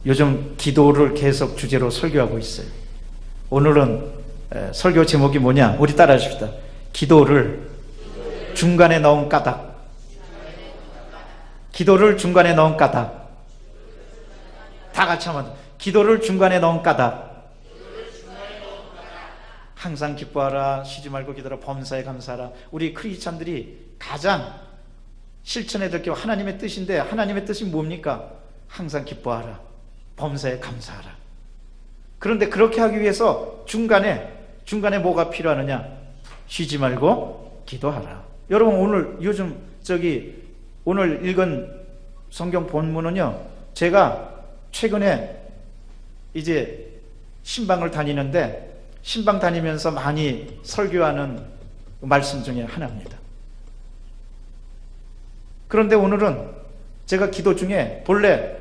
요즘 기도를 계속 주제로 설교하고 있어요. 오늘은 설교 제목이 뭐냐? 우리 따라 하십시다. 기도를 중간에 넣은 까닭. 기도를 중간에 넣은 까닭. 다 같이 한번. 기도를 중간에 넣은 까닭. 항상 기뻐하라. 쉬지 말고 기도하라. 범사에 감사하라. 우리 크리스찬들이 가장 실천해야 될 게 하나님의 뜻인데, 하나님의 뜻이 뭡니까? 항상 기뻐하라. 범사에 감사하라. 그런데 그렇게 하기 위해서 중간에 뭐가 필요하느냐? 쉬지 말고 기도하라. 여러분, 오늘 요즘 오늘 읽은 성경 본문은요, 제가 최근에 이제 신방을 다니는데, 신방 다니면서 많이 설교하는 말씀 중에 하나입니다. 그런데 오늘은 제가 기도 중에 본래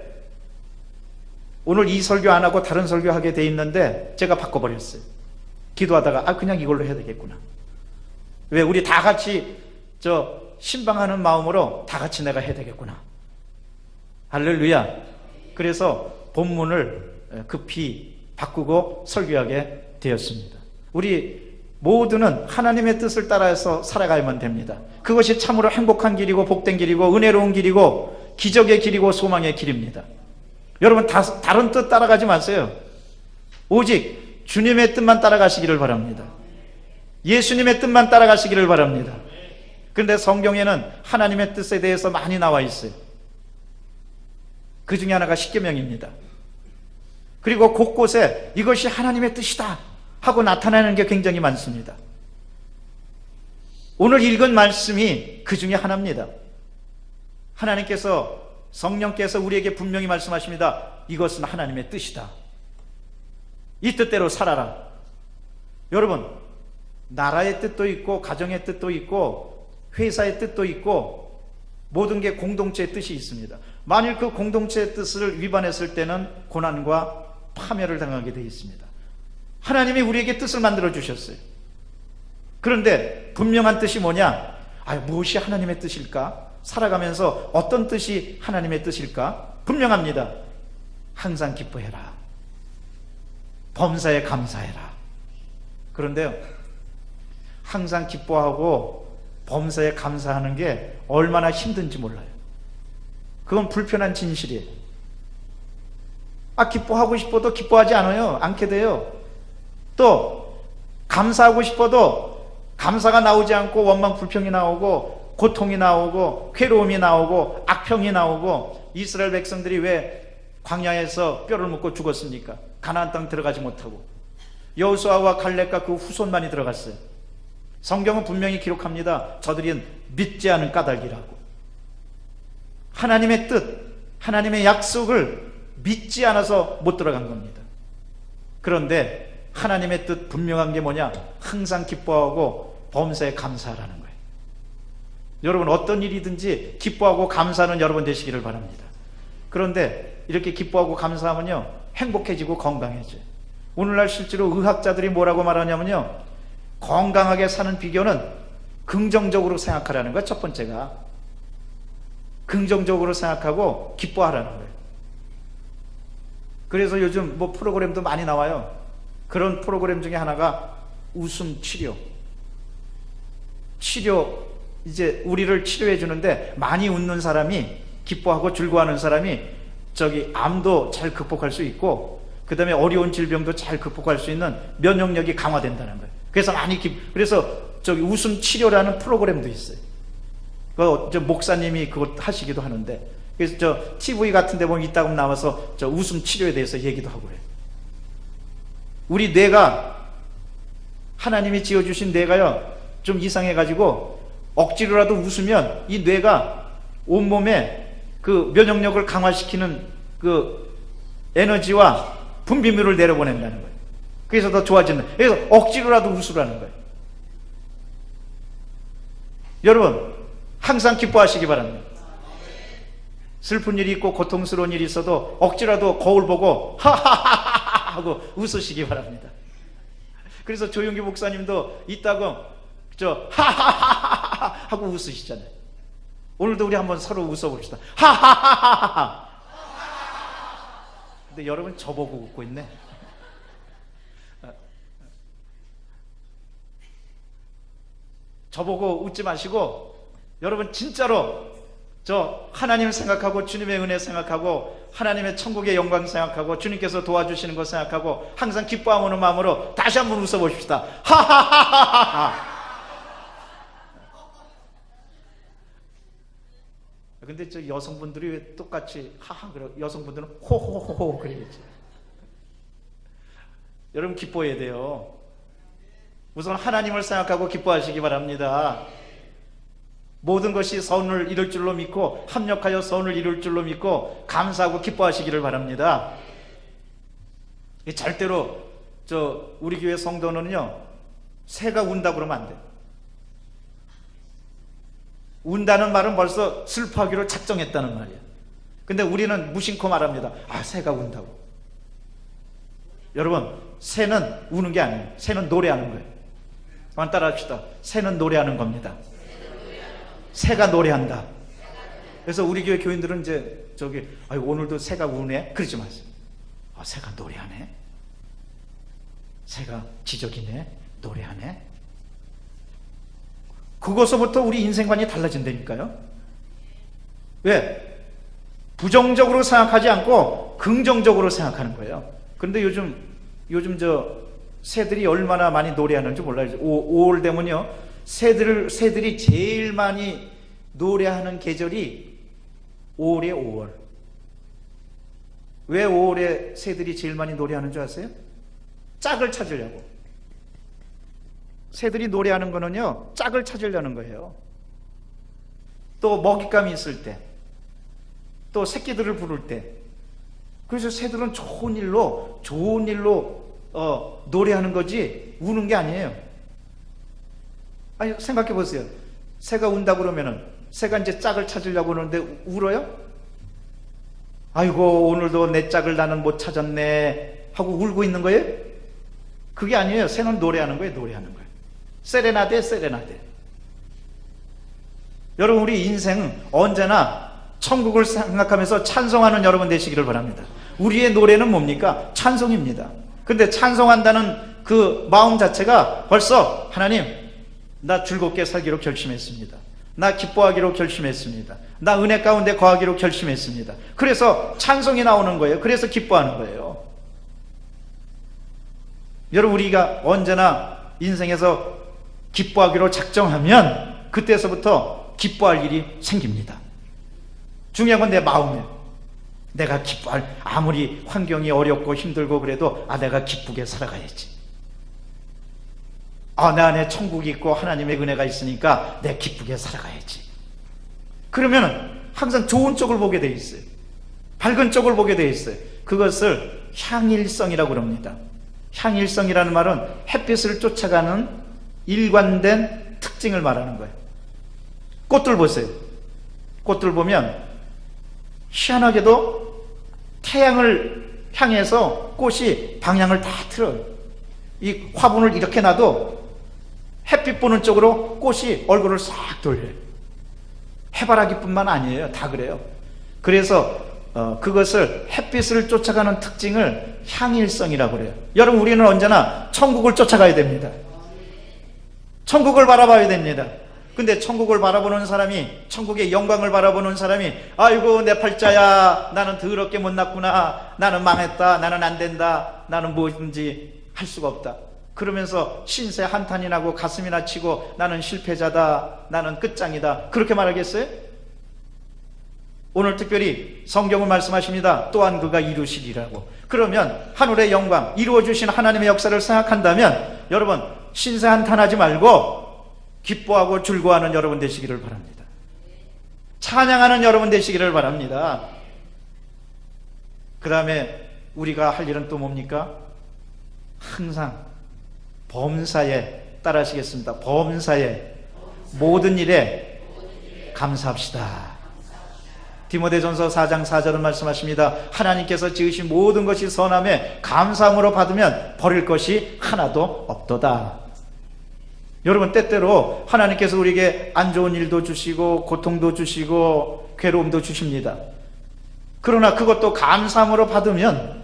오늘 이 설교 안 하고 다른 설교 하게 돼 있는데 제가 바꿔버렸어요. 기도하다가 그냥 이걸로 해야 되겠구나. 왜? 우리 다 같이 신방하는 마음으로 다 같이 내가 해야 되겠구나. 할렐루야. 그래서 본문을 급히 바꾸고 설교하게 되었습니다. 우리 모두는 하나님의 뜻을 따라서 살아가야만 됩니다. 그것이 참으로 행복한 길이고 복된 길이고 은혜로운 길이고 기적의 길이고 소망의 길입니다. 여러분, 다른 뜻 따라가지 마세요. 오직 주님의 뜻만 따라가시기를 바랍니다. 예수님의 뜻만 따라가시기를 바랍니다. 그런데 성경에는 하나님의 뜻에 대해서 많이 나와 있어요. 그 중에 하나가 십계명입니다. 그리고 곳곳에 이것이 하나님의 뜻이다 하고 나타나는 게 굉장히 많습니다. 오늘 읽은 말씀이 그 중에 하나입니다. 하나님께서, 성령께서 우리에게 분명히 말씀하십니다. 이것은 하나님의 뜻이다. 이 뜻대로 살아라. 여러분, 나라의 뜻도 있고 가정의 뜻도 있고 회사의 뜻도 있고 모든 게 공동체의 뜻이 있습니다. 만일 그 공동체의 뜻을 위반했을 때는 고난과 파멸을 당하게 되어 있습니다. 하나님이 우리에게 뜻을 만들어 주셨어요. 그런데 분명한 뜻이 뭐냐? 무엇이 하나님의 뜻일까? 살아가면서 어떤 뜻이 하나님의 뜻일까? 분명합니다. 항상 기뻐해라. 범사에 감사해라. 그런데요, 항상 기뻐하고 범사에 감사하는 게 얼마나 힘든지 몰라요. 그건 불편한 진실이에요. 기뻐하고 싶어도 기뻐하지 않게 돼요. 또 감사하고 싶어도 감사가 나오지 않고 원망 불평이 나오고 고통이 나오고 괴로움이 나오고 악평이 나오고, 이스라엘 백성들이 왜 광야에서 뼈를 묻고 죽었습니까? 가나안 땅 들어가지 못하고. 여호수아와 갈렙과 그 후손만이 들어갔어요. 성경은 분명히 기록합니다. 저들이 믿지 않은 까닭이라고. 하나님의 뜻, 하나님의 약속을 믿지 않아서 못 들어간 겁니다. 그런데 하나님의 뜻 분명한 게 뭐냐? 항상 기뻐하고 범사에 감사하라는 거예요. 여러분, 어떤 일이든지 기뻐하고 감사하는 여러분 되시기를 바랍니다. 그런데 이렇게 기뻐하고 감사하면요, 행복해지고 건강해져요. 오늘날 실제로 의학자들이 뭐라고 말하냐면요, 건강하게 사는 비결은 긍정적으로 생각하라는 거예요. 첫 번째가 긍정적으로 생각하고 기뻐하라는 거예요. 그래서 요즘 프로그램도 많이 나와요. 그런 프로그램 중에 하나가 웃음 치료. 이제 우리를 치료해 주는데, 많이 웃는 사람이, 기뻐하고 즐거워하는 사람이 암도 잘 극복할 수 있고, 그 다음에 어려운 질병도 잘 극복할 수 있는 면역력이 강화된다는 거예요. 그래서 그래서 웃음 치료라는 프로그램도 있어요. 목사님이 그거 하시기도 하는데, 그래서 TV 같은 데 보면 이따금 나와서 웃음 치료에 대해서 얘기도 하고 그래요. 우리 뇌가, 하나님이 지어주신 뇌가요, 좀 이상해가지고 억지로라도 웃으면 이 뇌가 온몸에 그 면역력을 강화시키는 그 에너지와 분비물을 내려보낸다는 거예요. 그래서 더 좋아지는, 그래서 억지로라도 웃으라는 거예요. 여러분, 항상 기뻐하시기 바랍니다. 슬픈 일이 있고 고통스러운 일이 있어도 억지라도 거울 보고 하하하하 하고 웃으시기 바랍니다. 그래서 조용기 목사님도 이따금 하하하하 하고 웃으시잖아요. 오늘도 우리 한번 서로 웃어봅시다. 하하하하. 근데 여러분 저보고 웃고 있네. 저보고 웃지 마시고 여러분 진짜로 저 하나님을 생각하고 주님의 은혜 생각하고 하나님의 천국의 영광 생각하고 주님께서 도와주시는 것 생각하고 항상 기뻐하는 마음으로 다시 한번 웃어보십시다. 하하하하하. 근데 저 여성분들이 왜 똑같이 하하 그래? 여성분들은 호호호호 그러겠지. 여러분 기뻐해야 돼요. 우선 하나님을 생각하고 기뻐하시기 바랍니다. 모든 것이 선을 이룰 줄로 믿고 합력하여 선을 이룰 줄로 믿고 감사하고 기뻐하시기를 바랍니다. 절대로 우리 교회 성도는요 새가 운다 그러면 안 돼. 운다는 말은 벌써 슬퍼하기로 작정했다는 말이야. 근데 우리는 무심코 말합니다. 아, 새가 운다고. 여러분, 새는 우는 게 아니에요. 새는 노래하는 거예요. 한번 따라 합시다. 새는 노래하는 겁니다. 새가 노래한다. 그래서 우리 교회 교인들은 이제 아이고 오늘도 새가 우네 그러지 마세요. 아, 새가 노래하네. 새가 지적이네. 노래하네. 그것서부터 우리 인생관이 달라진다니까요. 왜? 부정적으로 생각하지 않고 긍정적으로 생각하는 거예요. 그런데 요즘 새들이 얼마나 많이 노래하는지 몰라요. 5월 되면요 새들이 제일 많이 노래하는 계절이 5월에 5월. 왜 5월에 새들이 제일 많이 노래하는 줄 아세요? 짝을 찾으려고. 새들이 노래하는 거는요 짝을 찾으려는 거예요. 또 먹잇감이 있을 때, 또 새끼들을 부를 때. 그래서 새들은 좋은 일로 노래하는 거지 우는 게 아니에요. 아니 생각해 보세요. 새가 운다 그러면은 새가 이제 짝을 찾으려고 하는데 울어요? 아이고 오늘도 내 짝을 나는 못 찾았네 하고 울고 있는 거예요? 그게 아니에요. 새는 노래하는 거예요. 노래하는 거예요. 세레나데. 여러분 우리 인생 언제나 천국을 생각하면서 찬송하는 여러분 되시기를 바랍니다. 우리의 노래는 뭡니까? 찬송입니다. 근데 찬송한다는 그 마음 자체가 벌써 하나님 나 즐겁게 살기로 결심했습니다. 나 기뻐하기로 결심했습니다. 나 은혜 가운데 거하기로 결심했습니다. 그래서 찬송이 나오는 거예요. 그래서 기뻐하는 거예요. 여러분 우리가 언제나 인생에서 기뻐하기로 작정하면 그때서부터 기뻐할 일이 생깁니다. 중요한 건 내 마음이에요. 내가 기뻐할, 아무리 환경이 어렵고 힘들고 그래도 내가 기쁘게 살아가야지. 내 안에 천국이 있고 하나님의 은혜가 있으니까 내가 기쁘게 살아가야지. 그러면 항상 좋은 쪽을 보게 돼 있어요. 밝은 쪽을 보게 돼 있어요. 그것을 향일성이라고 그럽니다. 향일성이라는 말은 햇빛을 쫓아가는 일관된 특징을 말하는 거예요. 꽃들 보세요. 꽃들 보면 희한하게도 태양을 향해서 꽃이 방향을 다 틀어요. 이 화분을 이렇게 놔도 햇빛 보는 쪽으로 꽃이 얼굴을 싹 돌려요. 해바라기뿐만 아니에요. 다 그래요. 그래서 그것을 햇빛을 쫓아가는 특징을 향일성이라고 그래요. 여러분 우리는 언제나 천국을 쫓아가야 됩니다. 천국을 바라봐야 됩니다. 근데 천국을 바라보는 사람이, 천국의 영광을 바라보는 사람이 아이고 내 팔자야, 나는 더럽게 못났구나, 나는 망했다, 나는 안 된다, 나는 뭐든지 할 수가 없다, 그러면서 신세 한탄이 나고 가슴이나 치고 나는 실패자다, 나는 끝장이다, 그렇게 말하겠어요? 오늘 특별히 성경은 말씀하십니다. 또한 그가 이루시리라고. 그러면 하늘의 영광, 이루어주신 하나님의 역사를 생각한다면 여러분 신세 한탄하지 말고 기뻐하고 즐거워하는 여러분 되시기를 바랍니다. 찬양하는 여러분 되시기를 바랍니다. 그 다음에 우리가 할 일은 또 뭡니까? 항상 범사에, 따라하시겠습니다. 범사에 모든 일에 감사합시다. 디모데전서 4장 4절은 말씀하십니다. 하나님께서 지으신 모든 것이 선함에 감사함으로 받으면 버릴 것이 하나도 없도다. 여러분 때때로 하나님께서 우리에게 안 좋은 일도 주시고 고통도 주시고 괴로움도 주십니다. 그러나 그것도 감사함으로 받으면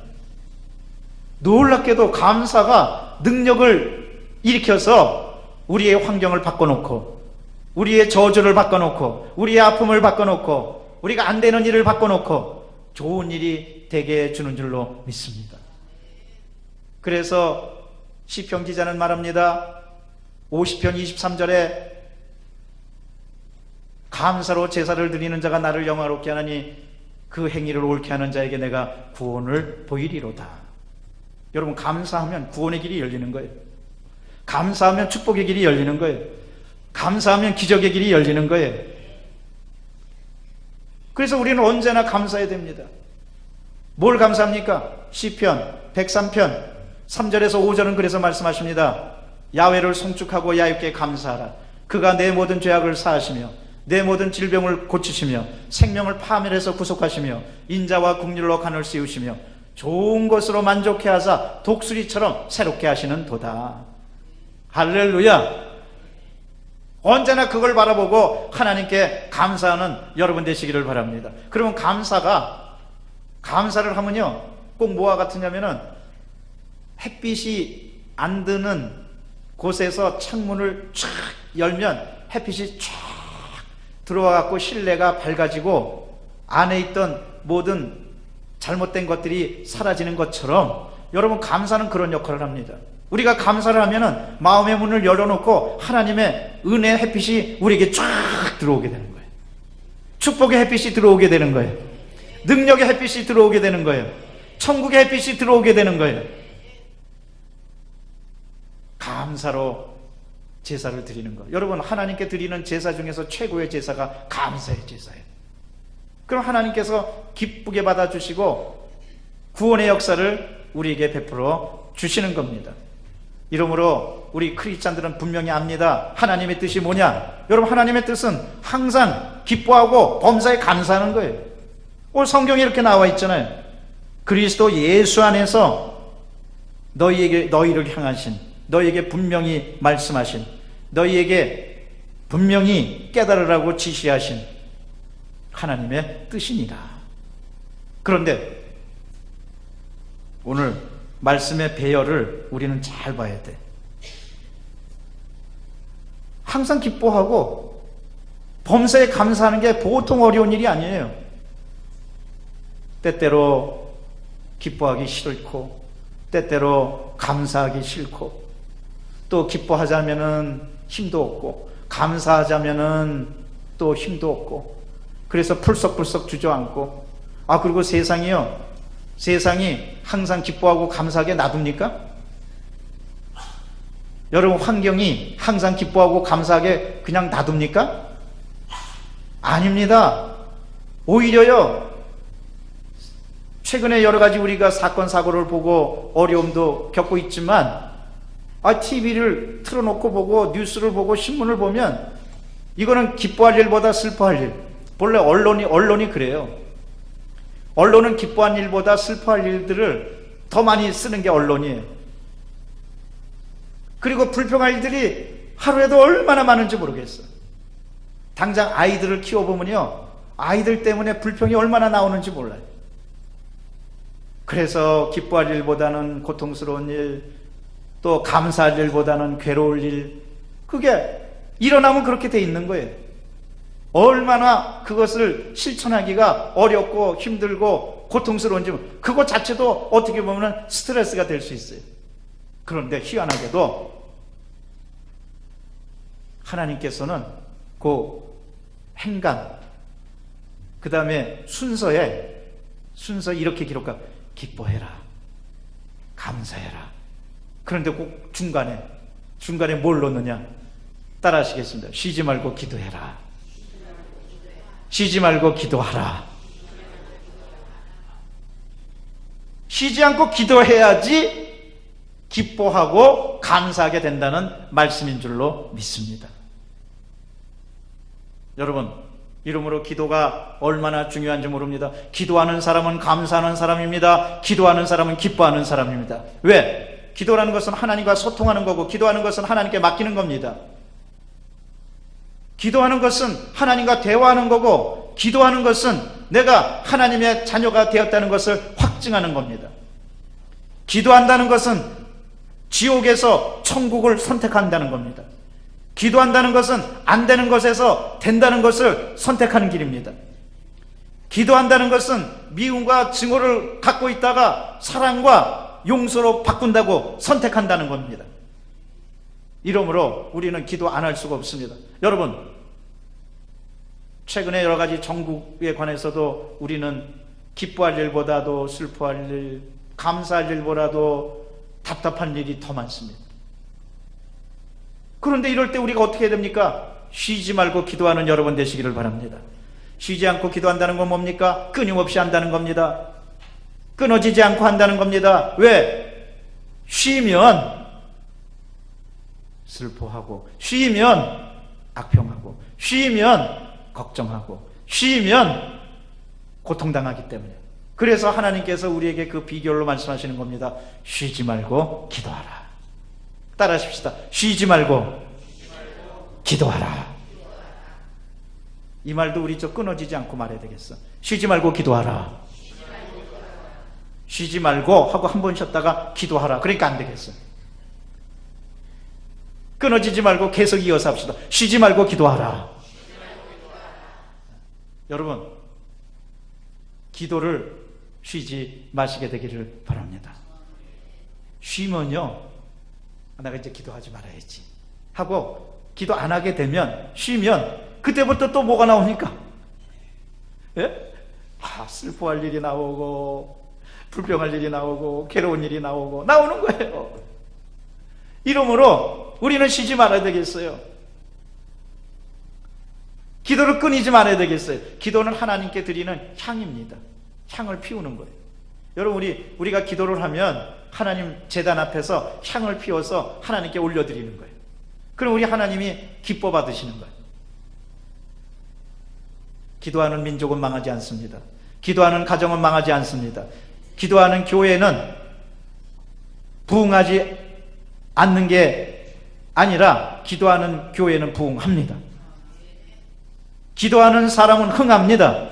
놀랍게도 감사가 능력을 일으켜서 우리의 환경을 바꿔놓고, 우리의 저주를 바꿔놓고, 우리의 아픔을 바꿔놓고, 우리가 안 되는 일을 바꿔놓고 좋은 일이 되게 해주는 줄로 믿습니다. 그래서 시편 기자는 말합니다. 50편 23절에 감사로 제사를 드리는 자가 나를 영화롭게 하나니 그 행위를 옳게 하는 자에게 내가 구원을 보이리로다. 여러분, 감사하면 구원의 길이 열리는 거예요. 감사하면 축복의 길이 열리는 거예요. 감사하면 기적의 길이 열리는 거예요. 그래서 우리는 언제나 감사해야 됩니다. 뭘 감사합니까? 시편 103편 3절에서 5절은 그래서 말씀하십니다. 야훼를 송축하고 야곱께 감사하라. 그가 내 모든 죄악을 사하시며 내 모든 질병을 고치시며 생명을 파멸해서 구속하시며 인자와 긍휼로 간을 씌우시며 좋은 것으로 만족해 하사 독수리처럼 새롭게 하시는 도다. 할렐루야. 언제나 그걸 바라보고 하나님께 감사하는 여러분 되시기를 바랍니다. 그러면 감사를 하면요, 꼭 뭐와 같으냐면은 햇빛이 안 드는 곳에서 창문을 쫙 열면 햇빛이 쫙 들어와 갖고 실내가 밝아지고 안에 있던 모든 잘못된 것들이 사라지는 것처럼 여러분, 감사는 그런 역할을 합니다. 우리가 감사를 하면은 마음의 문을 열어놓고 하나님의 은혜 햇빛이 우리에게 쫙 들어오게 되는 거예요. 축복의 햇빛이 들어오게 되는 거예요. 능력의 햇빛이 들어오게 되는 거예요. 천국의 햇빛이 들어오게 되는 거예요. 감사로 제사를 드리는 것. 여러분, 하나님께 드리는 제사 중에서 최고의 제사가 감사의 제사예요. 그럼 하나님께서 기쁘게 받아주시고 구원의 역사를 우리에게 베풀어 주시는 겁니다. 이러므로 우리 크리스찬들은 분명히 압니다. 하나님의 뜻이 뭐냐? 여러분, 하나님의 뜻은 항상 기뻐하고 범사에 감사하는 거예요. 오늘 성경에 이렇게 나와 있잖아요. 그리스도 예수 안에서 너희를 향하신, 너희에게 분명히 말씀하신, 너희에게 분명히 깨달으라고 지시하신 하나님의 뜻이니라. 그런데 오늘 말씀의 배열을 우리는 잘 봐야 돼. 항상 기뻐하고 범사에 감사하는 게 보통 어려운 일이 아니에요. 때때로 기뻐하기 싫고, 때때로 감사하기 싫고, 또 기뻐하자면은 힘도 없고, 감사하자면은 또 힘도 없고, 그래서 풀썩풀썩 주저앉고, 그리고 세상이 항상 기뻐하고 감사하게 놔둡니까? 여러분, 환경이 항상 기뻐하고 감사하게 그냥 놔둡니까? 아닙니다. 오히려요, 최근에 여러 가지 우리가 사건 사고를 보고 어려움도 겪고 있지만, TV를 틀어놓고 보고 뉴스를 보고 신문을 보면 이거는 기뻐할 일보다 슬퍼할 일. 본래 언론이 그래요. 언론은 기뻐한 일보다 슬퍼할 일들을 더 많이 쓰는 게 언론이에요. 그리고 불평할 일들이 하루에도 얼마나 많은지 모르겠어요. 당장 아이들을 키워보면요, 아이들 때문에 불평이 얼마나 나오는지 몰라요. 그래서 기뻐할 일보다는 고통스러운 일, 또 감사할 일보다는 괴로울 일, 그게 일어나면 그렇게 돼 있는 거예요. 얼마나 그것을 실천하기가 어렵고 힘들고 고통스러운지, 그것 자체도 어떻게 보면 스트레스가 될 수 있어요. 그런데 희한하게도 하나님께서는 그 행간, 그 다음에 순서에 이렇게 기록하고, 기뻐해라, 감사해라. 그런데 꼭 중간에 뭘 넣느냐? 따라 하시겠습니다. 쉬지 말고 기도해라. 쉬지 말고 기도하라. 쉬지 않고 기도해야지 기뻐하고 감사하게 된다는 말씀인 줄로 믿습니다. 여러분, 이러므로 기도가 얼마나 중요한지 모릅니다. 기도하는 사람은 감사하는 사람입니다. 기도하는 사람은 기뻐하는 사람입니다. 왜? 기도라는 것은 하나님과 소통하는 거고, 기도하는 것은 하나님께 맡기는 겁니다. 기도하는 것은 하나님과 대화하는 거고, 기도하는 것은 내가 하나님의 자녀가 되었다는 것을 확증하는 겁니다. 기도한다는 것은 지옥에서 천국을 선택한다는 겁니다. 기도한다는 것은 안 되는 것에서 된다는 것을 선택하는 길입니다. 기도한다는 것은 미움과 증오를 갖고 있다가 사랑과 용서로 바꾼다고 선택한다는 겁니다. 이러므로 우리는 기도 안 할 수가 없습니다. 여러분, 최근에 여러 가지 정국에 관해서도 우리는 기뻐할 일보다도 슬퍼할 일, 감사할 일보다도 답답한 일이 더 많습니다. 그런데 이럴 때 우리가 어떻게 해야 됩니까? 쉬지 말고 기도하는 여러분 되시기를 바랍니다. 쉬지 않고 기도한다는 건 뭡니까? 끊임없이 한다는 겁니다. 끊어지지 않고 한다는 겁니다. 왜? 쉬면 슬퍼하고, 쉬면 악평하고, 쉬면 걱정하고, 쉬면 고통당하기 때문에. 그래서 하나님께서 우리에게 그 비결로 말씀하시는 겁니다. 쉬지 말고 기도하라. 따라 하십시다. 쉬지 말고 기도하라. 이 말도 우리 저 끊어지지 않고 말해야 되겠어. 쉬지 말고 기도하라. 쉬지 말고 하고 한 번 쉬었다가 기도하라. 그러니까 안 되겠어. 끊어지지 말고 계속 이어서 합시다. 쉬지 말고 기도하라. 여러분, 기도를 쉬지 마시게 되기를 바랍니다. 쉬면요, 내가 이제 기도하지 말아야지 하고 기도 안 하게 되면, 쉬면 그때부터 또 뭐가 나오니까? 예? 슬퍼할 일이 나오고, 불평할 일이 나오고, 괴로운 일이 나오는 거예요. 이러므로 우리는 쉬지 말아야 되겠어요. 기도를 끊이지 말아야 되겠어요. 기도는 하나님께 드리는 향입니다. 향을 피우는 거예요. 여러분, 우리가 기도를 하면 하나님 제단 앞에서 향을 피워서 하나님께 올려드리는 거예요. 그럼 우리 하나님이 기뻐 받으시는 거예요. 기도하는 민족은 망하지 않습니다. 기도하는 가정은 망하지 않습니다. 기도하는 교회는 부흥하지 않는 게 아니라 기도하는 교회는 부흥합니다. 기도하는 사람은 흥합니다.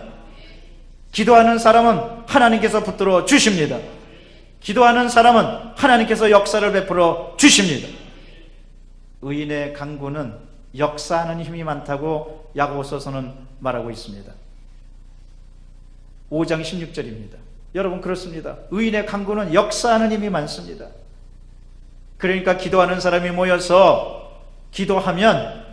기도하는 사람은 하나님께서 붙들어 주십니다. 기도하는 사람은 하나님께서 역사를 베풀어 주십니다. 의인의 간구는 역사하는 힘이 많다고 야고보서서는 말하고 있습니다. 5장 16절입니다. 여러분, 그렇습니다. 의인의 간구는 역사하는 힘이 많습니다. 그러니까 기도하는 사람이 모여서 기도하면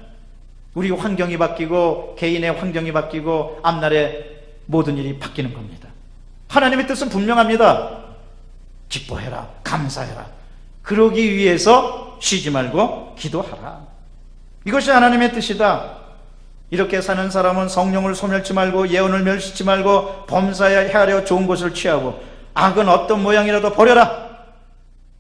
우리 환경이 바뀌고, 개인의 환경이 바뀌고, 앞날에 모든 일이 바뀌는 겁니다. 하나님의 뜻은 분명합니다. 기뻐해라, 감사해라. 그러기 위해서 쉬지 말고 기도하라. 이것이 하나님의 뜻이다. 이렇게 사는 사람은 성령을 소멸치 말고, 예언을 멸시치 말고, 범사하려 좋은 것을 취하고, 악은 어떤 모양이라도 버려라.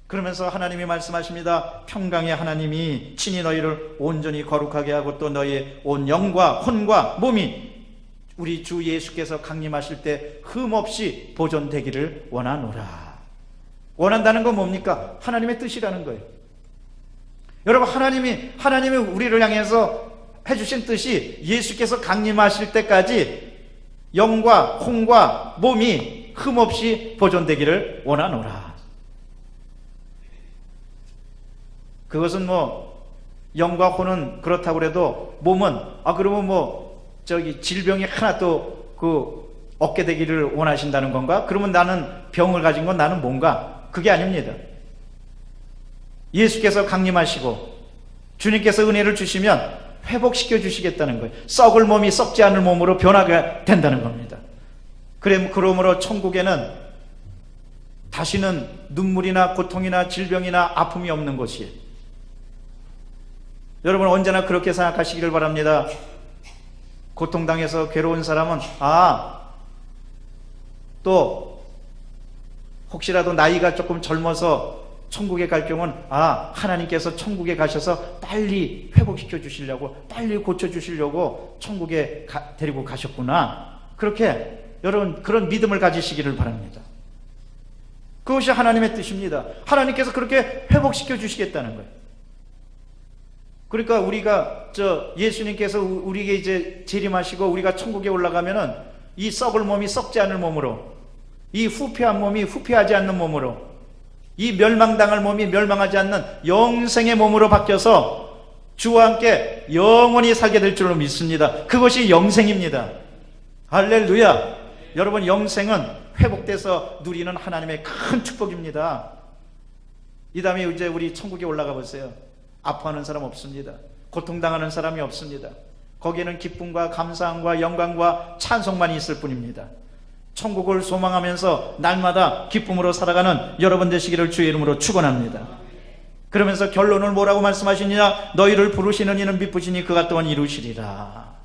그러면서 하나님이 말씀하십니다. 평강의 하나님이 친히 너희를 온전히 거룩하게 하고, 또 너희의 온 영과 혼과 몸이 우리 주 예수께서 강림하실 때 흠없이 보존되기를 원하노라. 원한다는 건 뭡니까? 하나님의 뜻이라는 거예요. 여러분, 하나님이 우리를 향해서 해주신 뜻이 예수께서 강림하실 때까지 영과 혼과 몸이 흠없이 보존되기를 원하노라. 그것은 영과 혼은 그렇다고 그래도 몸은, 그러면 질병이 하나도 없게 되기를 원하신다는 건가? 그러면 나는 병을 가진 건 나는 뭔가? 그게 아닙니다. 예수께서 강림하시고 주님께서 은혜를 주시면 회복시켜 주시겠다는 거예요. 썩을 몸이 썩지 않을 몸으로 변하게 된다는 겁니다. 그러므로 천국에는 다시는 눈물이나 고통이나 질병이나 아픔이 없는 곳이에요. 여러분, 언제나 그렇게 생각하시기를 바랍니다. 고통당해서 괴로운 사람은 또 혹시라도 나이가 조금 젊어서 천국에 갈 경우는 하나님께서 천국에 가셔서 빨리 회복시켜 주시려고, 빨리 고쳐 주시려고 천국에 데리고 가셨구나. 그렇게 여러분, 그런 믿음을 가지시기를 바랍니다. 그것이 하나님의 뜻입니다. 하나님께서 그렇게 회복시켜 주시겠다는 거예요. 그러니까 우리가 예수님께서 우리에게 이제 재림하시고 우리가 천국에 올라가면은 이 썩을 몸이 썩지 않을 몸으로, 이 후패한 몸이 후패하지 않는 몸으로, 이 멸망당할 몸이 멸망하지 않는 영생의 몸으로 바뀌어서 주와 함께 영원히 살게 될 줄로 믿습니다. 그것이 영생입니다. 할렐루야. 여러분, 영생은 회복돼서 누리는 하나님의 큰 축복입니다. 이 다음에 이제 우리 천국에 올라가 보세요. 아파하는 사람 없습니다. 고통당하는 사람이 없습니다. 거기에는 기쁨과 감사함과 영광과 찬송만 있을 뿐입니다. 천국을 소망하면서 날마다 기쁨으로 살아가는 여러분 되시기를 주의 이름으로 축원합니다. 그러면서 결론을 뭐라고 말씀하시느냐? 너희를 부르시는 이는 미쁘시니 그가 또한 이루시리라.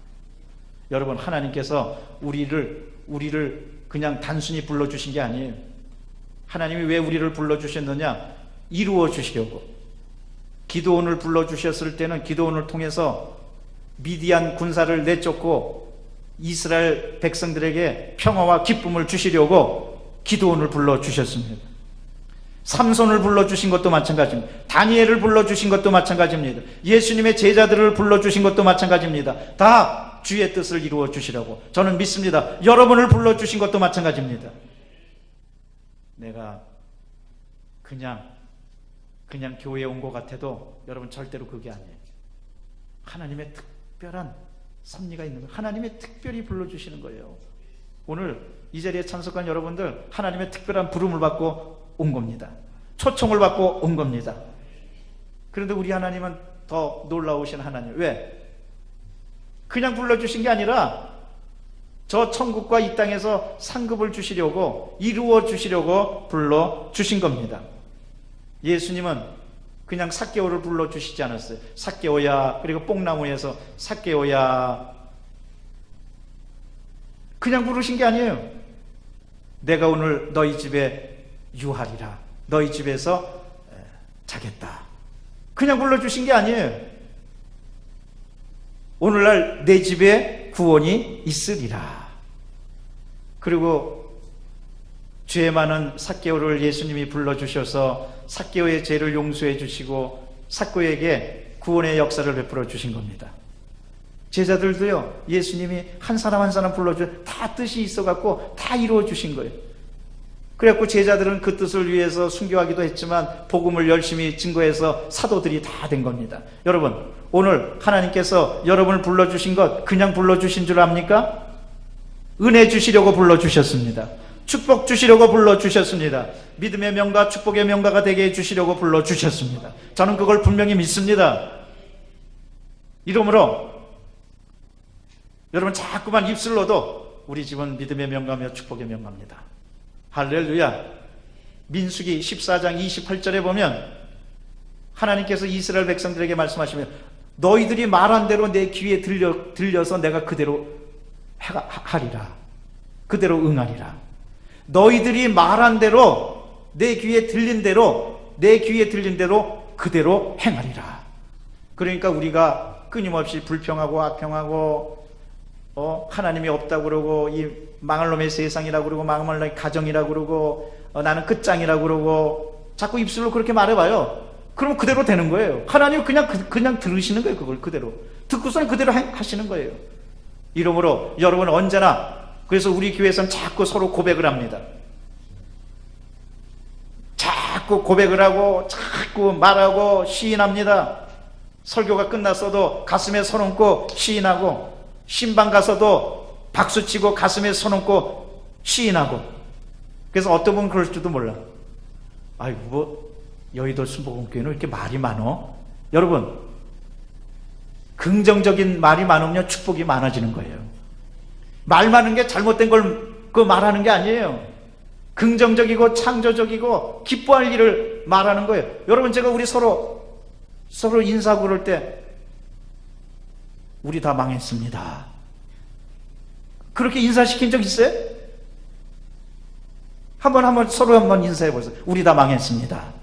여러분, 하나님께서 우리를 그냥 단순히 불러주신 게 아니에요. 하나님이 왜 우리를 불러주셨느냐? 이루어 주시려고. 기드온을 불러주셨을 때는 기드온을 통해서 미디안 군사를 내쫓고 이스라엘 백성들에게 평화와 기쁨을 주시려고 기드온을 불러주셨습니다. 삼손을 불러주신 것도 마찬가지입니다. 다니엘을 불러주신 것도 마찬가지입니다. 예수님의 제자들을 불러주신 것도 마찬가지입니다. 다 주의 뜻을 이루어 주시라고 저는 믿습니다. 여러분을 불러주신 것도 마찬가지입니다. 내가 그냥 교회에 온 것 같아도 여러분 절대로 그게 아니에요. 하나님의 특별한 섭리가 있는 거예요. 하나님의 특별히 불러주시는 거예요. 오늘 이 자리에 참석한 여러분들 하나님의 특별한 부름을 받고 온 겁니다. 초청을 받고 온 겁니다. 그런데 우리 하나님은 더 놀라우신 하나님. 왜? 그냥 불러주신 게 아니라 저 천국과 이 땅에서 상급을 주시려고, 이루어 주시려고 불러주신 겁니다. 예수님은 그냥 삭개오를 불러주시지 않았어요. 삭개오야, 그리고 뽕나무에서 삭개오야, 그냥 부르신 게 아니에요. 내가 오늘 너희 집에 유하리라, 너희 집에서 자겠다, 그냥 불러주신 게 아니에요. 오늘날 내 집에 구원이 있으리라. 그리고 죄 많은 삭개오를 예수님이 불러주셔서 삭개오의 죄를 용서해 주시고 삭개오에게 구원의 역사를 베풀어 주신 겁니다. 제자들도요, 예수님이 한 사람 한 사람 불러줘 다 뜻이 있어갖고 다 이루어 주신 거예요. 그래갖고 제자들은 그 뜻을 위해서 순교하기도 했지만 복음을 열심히 증거해서 사도들이 다 된 겁니다. 여러분, 오늘 하나님께서 여러분을 불러주신 것 그냥 불러주신 줄 압니까? 은혜 주시려고 불러주셨습니다. 축복 주시려고 불러주셨습니다. 믿음의 명가, 축복의 명가가 되게 해주시려고 불러주셨습니다. 저는 그걸 분명히 믿습니다. 이러므로 여러분 자꾸만 입술로도 우리 집은 믿음의 명가며 축복의 명가입니다. 할렐루야. 민수기 14장 28절에 보면 하나님께서 이스라엘 백성들에게 말씀하시면 너희들이 말한 대로 내 귀에 들려서 내가 그대로 하리라, 그대로 응하리라. 너희들이 말한 대로 내 귀에 들린 대로 그대로 행하리라. 그러니까 우리가 끊임없이 불평하고 악평하고 하나님이 없다고 그러고 이 망할 놈의 세상이라고 그러고 망할 놈의 가정이라고 그러고 나는 끝장이라고 그러고 자꾸 입술로 그렇게 말해봐요. 그럼 그대로 되는 거예요. 하나님은 그냥 들으시는 거예요. 그걸 그대로 듣고서는 그대로 하시는 거예요. 이러므로 여러분 언제나, 그래서 우리 교회에서는 자꾸 서로 고백을 합니다. 자꾸 고백을 하고 자꾸 말하고 시인합니다. 설교가 끝났어도 가슴에 손 얹고 시인하고, 신방 가서도 박수치고 가슴에 손 얹고 시인하고. 그래서 어떤 분은 그럴지도 몰라. 아이고 뭐 여의도 순복음교회는 이렇게 말이 많어? 여러분, 긍정적인 말이 많으면 축복이 많아지는 거예요. 말 많은 게 잘못된 걸 그 말하는 게 아니에요. 긍정적이고 창조적이고 기뻐할 일을 말하는 거예요. 여러분, 제가 우리 서로 인사하고 그럴 때 우리 다 망했습니다, 그렇게 인사시킨 적 있어요? 서로 한번 인사해 보세요. 우리 다 망했습니다.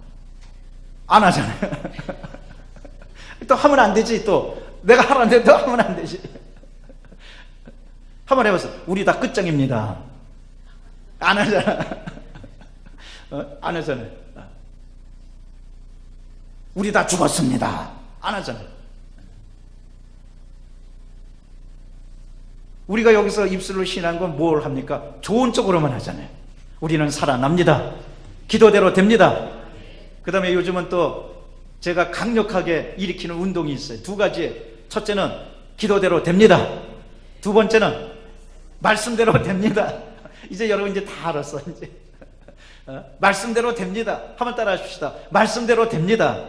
안 하잖아요. 또 하면 안 되지. 또 내가 하라는데 또 하면 안 되지. 한번 해보세요. 우리 다 끝장입니다. 안 하잖아. 안 하잖아요. 우리 다 죽었습니다. 안 하잖아요. 우리가 여기서 입술로 신한 건 뭘 합니까? 좋은 쪽으로만 하잖아요. 우리는 살아납니다. 기도대로 됩니다. 그 다음에 요즘은 또 제가 강력하게 일으키는 운동이 있어요. 두 가지. 첫째는 기도대로 됩니다. 두 번째는 말씀대로 됩니다. 이제 여러분 이제 다 알았어. 이제 말씀대로 됩니다. 한번 따라 하십시다. 말씀대로 됩니다.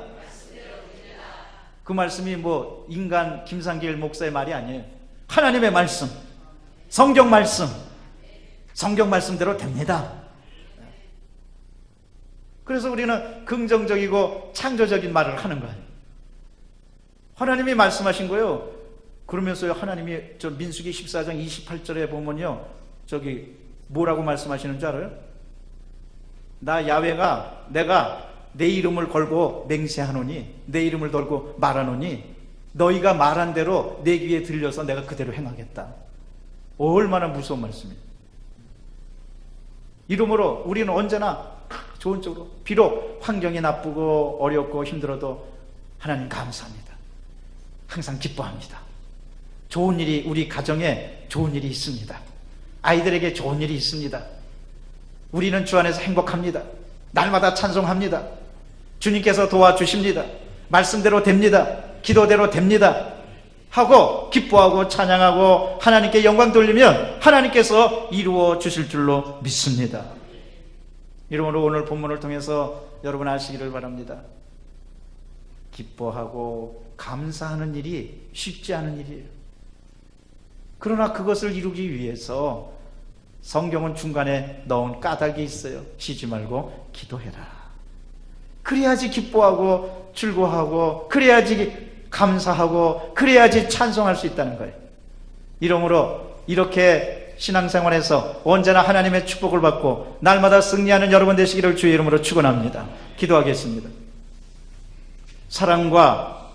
그 말씀이 뭐 인간 김상길 목사의 말이 아니에요. 하나님의 말씀, 성경 말씀, 성경 말씀대로 됩니다. 그래서 우리는 긍정적이고 창조적인 말을 하는 거예요. 하나님이 말씀하신 거예요. 그러면서요, 하나님이 저 민수기 14장 28절에 보면요, 저기 뭐라고 말씀하시는 줄 알아요? 나 야훼가 내가 내 이름을 걸고 맹세하노니, 내 이름을 걸고 말하노니 너희가 말한 대로 내 귀에 들려서 내가 그대로 행하겠다. 얼마나 무서운 말씀이에요. 이러므로 우리는 언제나 좋은 쪽으로, 비록 환경이 나쁘고 어렵고 힘들어도 하나님 감사합니다. 항상 기뻐합니다. 좋은 일이, 우리 가정에 좋은 일이 있습니다. 아이들에게 좋은 일이 있습니다. 우리는 주 안에서 행복합니다. 날마다 찬송합니다. 주님께서 도와주십니다. 말씀대로 됩니다. 기도대로 됩니다. 하고 기뻐하고 찬양하고 하나님께 영광 돌리면 하나님께서 이루어 주실 줄로 믿습니다. 이러므로 오늘 본문을 통해서 여러분 아시기를 바랍니다. 기뻐하고 감사하는 일이 쉽지 않은 일이에요. 그러나 그것을 이루기 위해서 성경은 중간에 넣은 까닭이 있어요. 쉬지 말고 기도해라. 그래야지 기뻐하고 즐거워하고, 그래야지 감사하고, 그래야지 찬송할 수 있다는 거예요. 이러므로 이렇게 신앙생활에서 언제나 하나님의 축복을 받고 날마다 승리하는 여러분 되시기를 주의 이름으로 축원합니다. 기도하겠습니다. 사랑과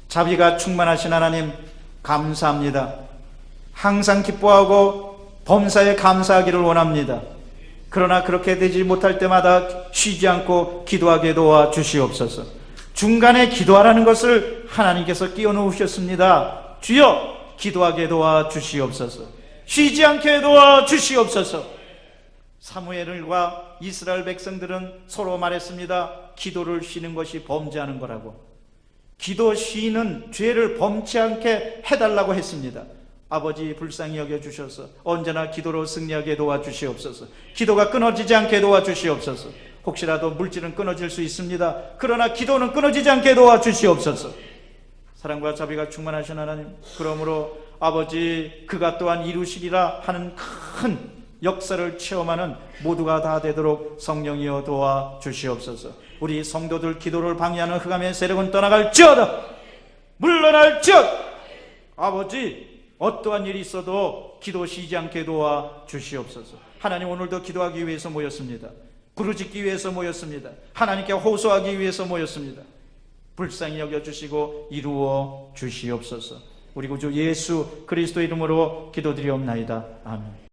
자비가 충만하신 하나님 감사합니다. 항상 기뻐하고 범사에 감사하기를 원합니다. 그러나 그렇게 되지 못할 때마다 쉬지 않고 기도하게 도와주시옵소서. 중간에 기도하라는 것을 하나님께서 끼워 넣으셨습니다. 주여 기도하게 도와주시옵소서. 쉬지 않게 도와주시옵소서. 사무엘과 이스라엘 백성들은 서로 말했습니다. 기도를 쉬는 것이 범죄하는 거라고. 기도 쉬는 죄를 범치 않게 해달라고 했습니다. 아버지 불쌍히 여겨주셔서 언제나 기도로 승리하게 도와주시옵소서. 기도가 끊어지지 않게 도와주시옵소서. 혹시라도 물질은 끊어질 수 있습니다. 그러나 기도는 끊어지지 않게 도와주시옵소서. 사랑과 자비가 충만하신 하나님, 그러므로 아버지 그가 또한 이루시리라 하는 큰 역사를 체험하는 모두가 다 되도록 성령이여 도와주시옵소서. 우리 성도들 기도를 방해하는 흑암의 세력은 떠나갈지어다. 물러날지어다. 아버지 어떠한 일이 있어도 기도 쉬지 않게 도와주시옵소서. 하나님 오늘도 기도하기 위해서 모였습니다. 부르짖기 위해서 모였습니다. 하나님께 호소하기 위해서 모였습니다. 불쌍히 여겨주시고 이루어 주시옵소서. 우리 구주 예수 그리스도 이름으로 기도드리옵나이다. 아멘.